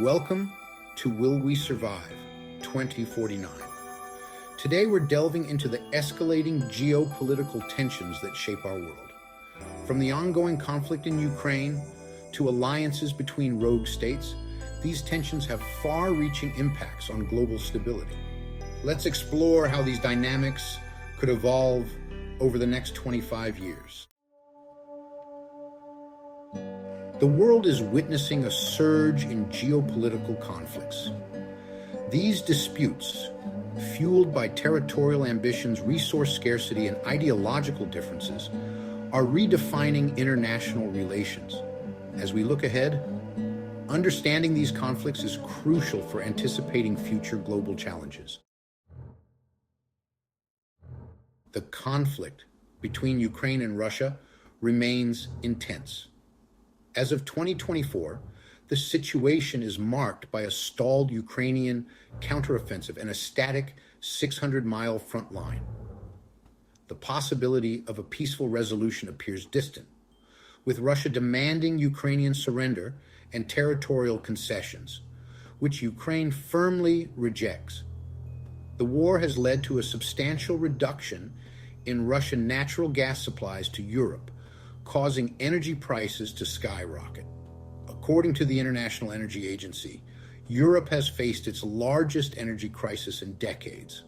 Welcome to Will We Survive 2049. Today we're delving into the escalating geopolitical tensions that shape our world. From the ongoing conflict in Ukraine to alliances between rogue states, these tensions have far-reaching impacts on global stability. Let's explore how these dynamics could evolve over the next 25 years. The world is witnessing a surge in geopolitical conflicts. These disputes, fueled by territorial ambitions, resource scarcity, and ideological differences, are redefining international relations. As we look ahead, understanding these conflicts is crucial for anticipating future global challenges. The conflict between Ukraine and Russia remains intense. As of 2024, the situation is marked by a stalled Ukrainian counteroffensive and a static 600-mile front line. The possibility of a peaceful resolution appears distant, with Russia demanding Ukrainian surrender and territorial concessions, which Ukraine firmly rejects. The war has led to a substantial reduction in Russian natural gas supplies to Europe, causing energy prices to skyrocket. According to the International Energy Agency, Europe has faced its largest energy crisis in decades.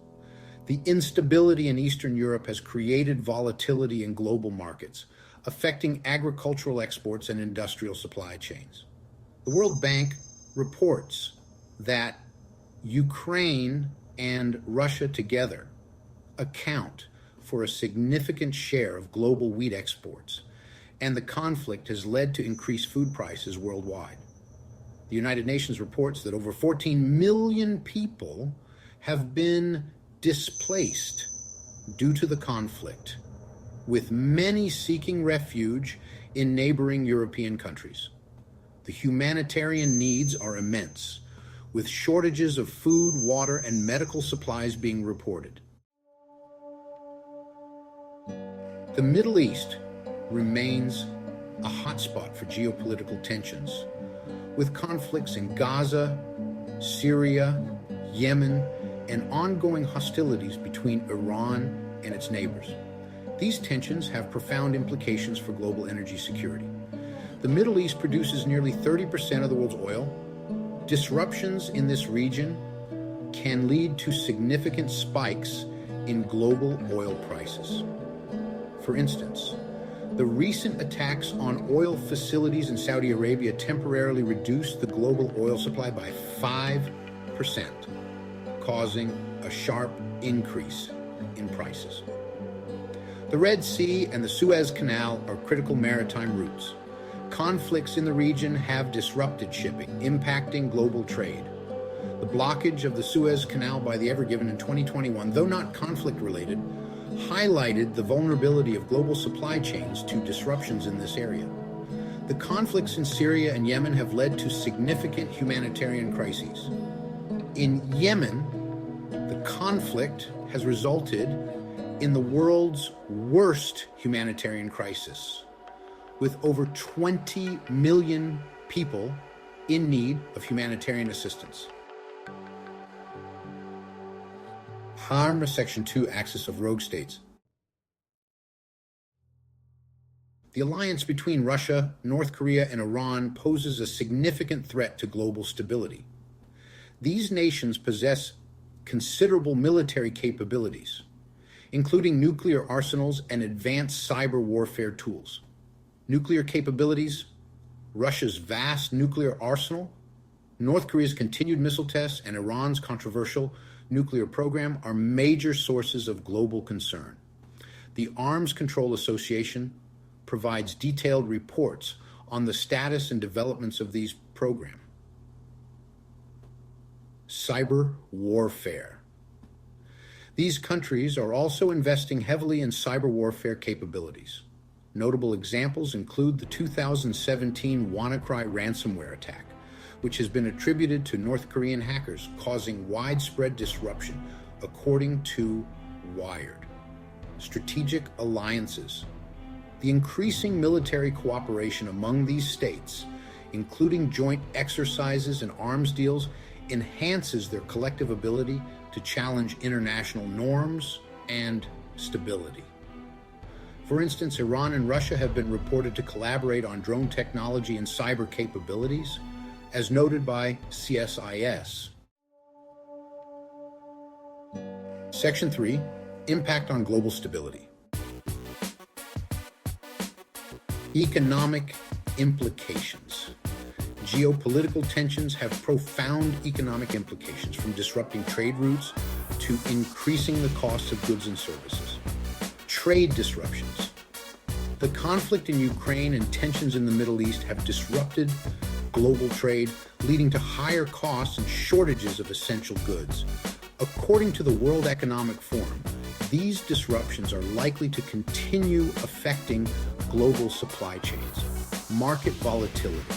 The instability in Eastern Europe has created volatility in global markets, affecting agricultural exports and industrial supply chains. The World Bank reports that Ukraine and Russia together account for a significant share of global wheat exports, and the conflict has led to increased food prices worldwide. The United Nations reports that over 14 million people have been displaced due to the conflict, with many seeking refuge in neighboring European countries. The humanitarian needs are immense, with shortages of food, water, and medical supplies being reported. The Middle East remains a hotspot for geopolitical tensions, with conflicts in Gaza, Syria, Yemen, and ongoing hostilities between Iran and its neighbors. These tensions have profound implications for global energy security. The Middle East produces nearly 30% of the world's oil. Disruptions in this region can lead to significant spikes in global oil prices. For instance, the recent attacks on oil facilities in Saudi Arabia temporarily reduced the global oil supply by 5%, causing a sharp increase in prices. The Red Sea and the Suez Canal are critical maritime routes. Conflicts in the region have disrupted shipping, impacting global trade. The blockage of the Suez Canal by the Ever Given in 2021, though not conflict-related, highlighted the vulnerability of global supply chains to disruptions in this area. The conflicts in Syria and Yemen have led to significant humanitarian crises. In Yemen, the conflict has resulted in the world's worst humanitarian crisis, with over 20 million people in need of humanitarian assistance. Harm Section 2 axis of rogue states. The alliance between Russia, North Korea, and Iran poses a significant threat to global stability. These nations possess considerable military capabilities, including nuclear arsenals and advanced cyber warfare tools. Nuclear capabilities, Russia's vast nuclear arsenal, North Korea's continued missile tests, and Iran's controversial nuclear program are major sources of global concern. The Arms Control Association provides detailed reports on the status and developments of these programs. Cyber warfare. These countries are also investing heavily in cyber warfare capabilities. Notable examples include the 2017 WannaCry ransomware attack, which has been attributed to North Korean hackers, causing widespread disruption, according to Wired. Strategic alliances. The increasing military cooperation among these states including joint exercises and arms deals, enhances their collective ability to challenge international norms and stability. For instance, Iran and Russia have been reported to collaborate on drone technology and cyber capabilities, as noted by CSIS. Section 3, Impact on Global Stability. Economic implications. Geopolitical tensions have profound economic implications, from disrupting trade routes to increasing the costs of goods and services. Trade disruptions. The conflict in Ukraine and tensions in the Middle East have disrupted global trade, leading to higher costs and shortages of essential goods. According to the World Economic Forum, these disruptions are likely to continue affecting global supply chains. Market volatility.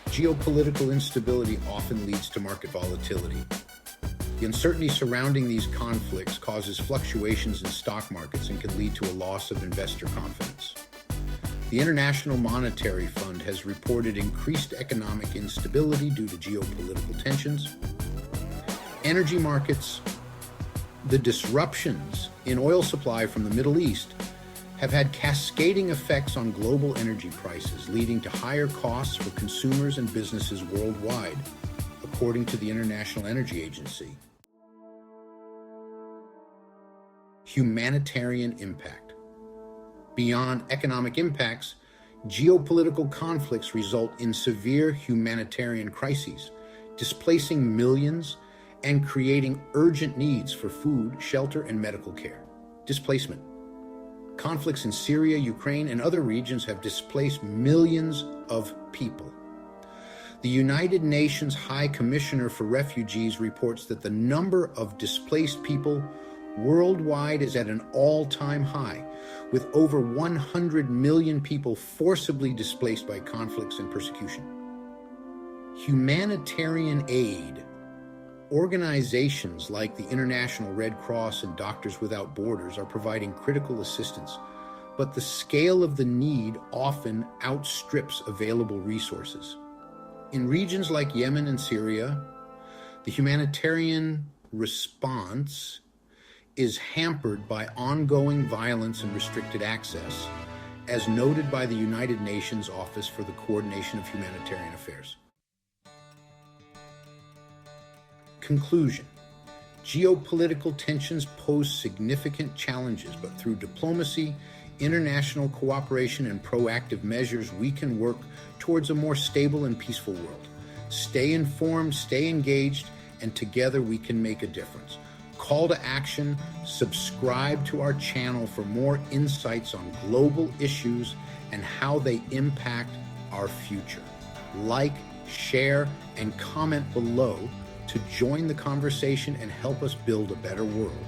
Geopolitical instability often leads to market volatility. The uncertainty surrounding these conflicts causes fluctuations in stock markets and can lead to a loss of investor confidence. The International Monetary Fund has reported increased economic instability due to geopolitical tensions. Energy markets. The disruptions in oil supply from the Middle East have had cascading effects on global energy prices, leading to higher costs for consumers and businesses worldwide, according to the International Energy Agency. Humanitarian impact. Beyond economic impacts, geopolitical conflicts result in severe humanitarian crises, displacing millions and creating urgent needs for food, shelter, and medical care. Displacement. Conflicts in Syria, Ukraine, and other regions have displaced millions of people. The United Nations High Commissioner for Refugees reports that the number of displaced people worldwide is at an all-time high, with over 100 million people forcibly displaced by conflicts and persecution. Humanitarian aid. Organizations like the International Red Cross and Doctors Without Borders are providing critical assistance, but the scale of the need often outstrips available resources. In regions like Yemen and Syria, the humanitarian response is hampered by ongoing violence and restricted access, as noted by the United Nations Office for the Coordination of Humanitarian Affairs. Conclusion. Geopolitical tensions pose significant challenges, but through diplomacy, international cooperation, and proactive measures, we can work towards a more stable and peaceful world. Stay informed, stay engaged, and together we can make a difference. Call to action, subscribe to our channel for more insights on global issues and how they impact our future. Like, share, and comment below to join the conversation and help us build a better world.